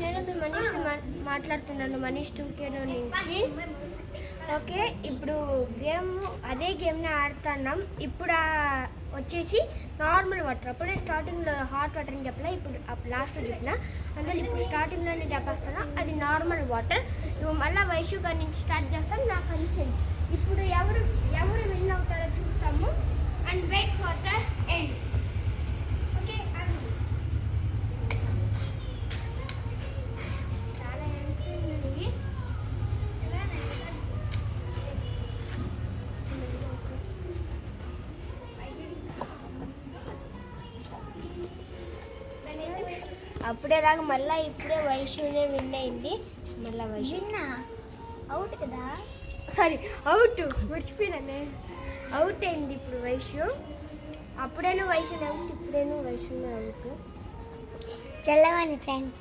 నేను మీ మనీష్ మాట్లాడుతున్నాను, మనీష్ 2K నుంచి. ఓకే, ఇప్పుడు అదే గేమ్ని ఆడుతున్నాం. ఇప్పుడు వచ్చేసి నార్మల్ వాటర్. అప్పుడే స్టార్టింగ్లో హాట్ వాటర్ అని చెప్పలే, ఇప్పుడు లాస్ట్లో చెప్పిన. అందులో ఇప్పుడు స్టార్టింగ్లోనే చెప్పేస్తాను, అది నార్మల్ వాటర్. ఇప్పుడు మళ్ళీ వైషు గారి నుంచి స్టార్ట్ చేస్తాం. నాకు కన్సెంట్. ఇప్పుడు ఎవరు విన్ అవుతారో చూస్తాము. And wait for the end. Okay, చాలా ఎంతుంది. అప్పుడేలాగా మళ్ళీ ఇప్పుడే వైషునే విన్ అయింది. మళ్ళీ వైషు అవుట్ కదా, సారీ అవుట్, మర్చిపోయినానే. అవుట్ అయింది ఇప్పుడు వైషు. అప్పుడేనూ వైషునే అవుట్, ఇప్పుడేనూ వైషునే అవుట్. చల్లవాణి ఫ్రెండ్స్,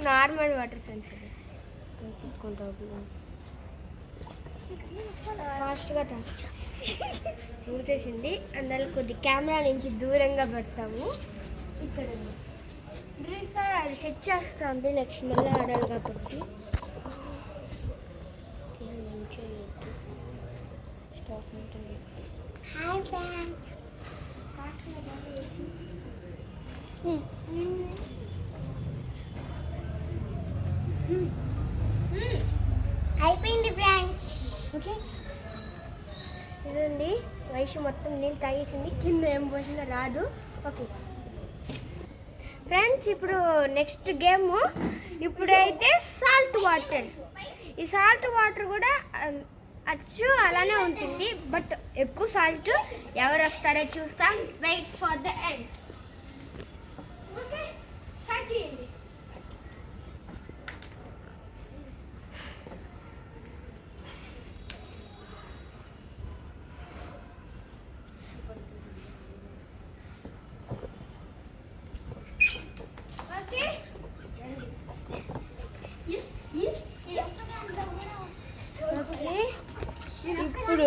నార్మల్ వాటర్ ఫ్రెండ్స్. ఫాస్ట్గా ఊచేసింది. అందులో కొద్ది కెమెరా నుంచి దూరంగా పెడతాము. ఇక్కడ అది సెట్ చేస్తుంది. నెక్స్ట్ మళ్ళీ ఆడాలి కాబట్టి అయిపోయింది ఫ్రెండ్స్. ఓకే, ఇదండి వైషు మొత్తం నీళ్ళు తాగేసింది. కింద ఏం పోసిందో రాదు. ఓకే ఫ్రెండ్స్, ఇప్పుడు నెక్స్ట్ గేమ్. ఇప్పుడైతే సాల్ట్ వాటర్. ఈ సాల్ట్ వాటర్ కూడా అచ్చు అలానే ఉంటుంది, బట్ ఎక్కువ సాల్ట్. ఎవరు వస్తారో చూస్తాం. Wait for the end. Okay, start చేయండి. ఇప్పుడు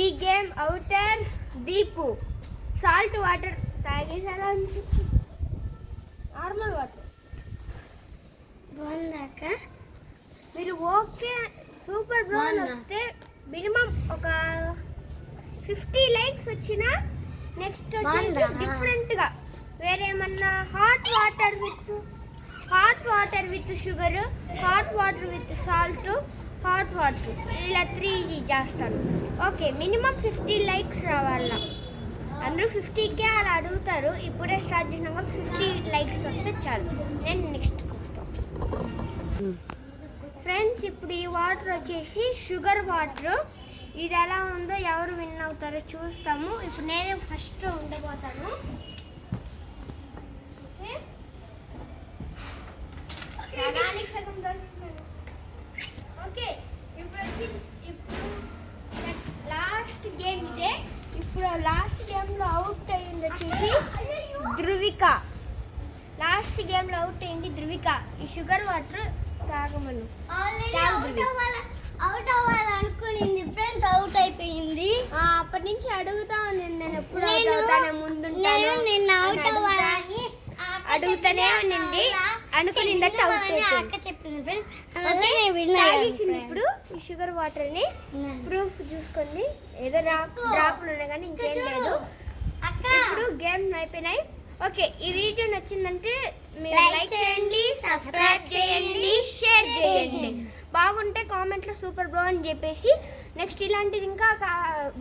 ఈ గేమ్ అవుటర్ దీపు సాల్ట్ వాటర్ తాగేసాలా అని నార్మల్ వాటర్ బాగుందాక మీరు ఓకే సూపర్ బ్రౌన్ వస్తే మినిమం ఒక 50 లైక్స్ వచ్చినా నెక్స్ట్ వచ్చేసి డిఫరెంట్గా వేరేమన్నా hot water with sugar, hot water with salt, hot water, ఇలా 3 చేస్తాను. ఓకే, మినిమం 50 లైక్స్ రావాల. అందరూ 50K అలా అడుగుతారు. ఇప్పుడే స్టార్ట్ చేసినాం కాబట్టి 50 లైక్స్ వస్తే చాలు. నేను నెక్స్ట్కి వస్తాను. ఫ్రెండ్స్, ఇప్పుడు ఈ వాటర్ వచ్చేసి షుగర్ వాటర్. ఇది ఎలా ఉందో ఎవరు విన్ అవుతారో చూస్తాము. ఇప్పుడు నేనే ఫస్ట్ ఉండబోతాను. ఓకే, ఇప్పుడు లాస్ట్ గేమ్ ఇదే. ఇప్పుడు లాస్ట్ గేమ్లో అవుట్ అయింది వచ్చేసి ధృవిక. లాస్ట్ గేమ్లో అవుట్ అయింది ధృవిక. ఈ షుగర్ వాటర్ తాగమను. అవుట్ అవ్వాలనుకునింది ఫ్రెండ్స్, అవుట్ అయిపోయింది. అప్పటి నుంచి అడుగుతా నేను ఎప్పుడు అవుట్ అవుతానే ముందుంటాను, నేను అవుట్ అవ్వాలని అడుగుతానే ఉన్నింది. అనుకునిందంటే అవుట్ చెప్పింది. ఇప్పుడు ఈ షుగర్ వాటర్ ని ప్రూఫ్ చూసుకుంది. ఏదో డ్రాప్లు ఉన్నాయి కానీ ఇంకేం లేదు. ఇప్పుడు గేమ్ అయిపోయినాయి. ఓకే, ఈ వీడియో నచ్చిందంటే మీరు లైక్ చేయండి, సబ్స్క్రైబ్ చేయండి, షేర్ చేయండి. బాగుంటే కామెంట్లో సూపర్ బ్రో అని చెప్పేసి నెక్స్ట్ ఇలాంటిది ఇంకా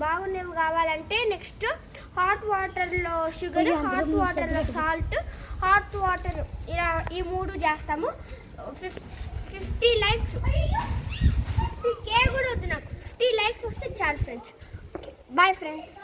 బాగున్నవి కావాలంటే నెక్స్ట్ హాట్ వాటర్లో షుగర్, హాట్ వాటర్లో సాల్ట్, హాట్ వాటర్ ఇలా ఈ 3 చేస్తాము. 50 లైక్స్, 50K కూడా వద్దు నాకు. 50 లైక్స్ వస్తే చాలు ఫ్రెండ్స్. Bye friends.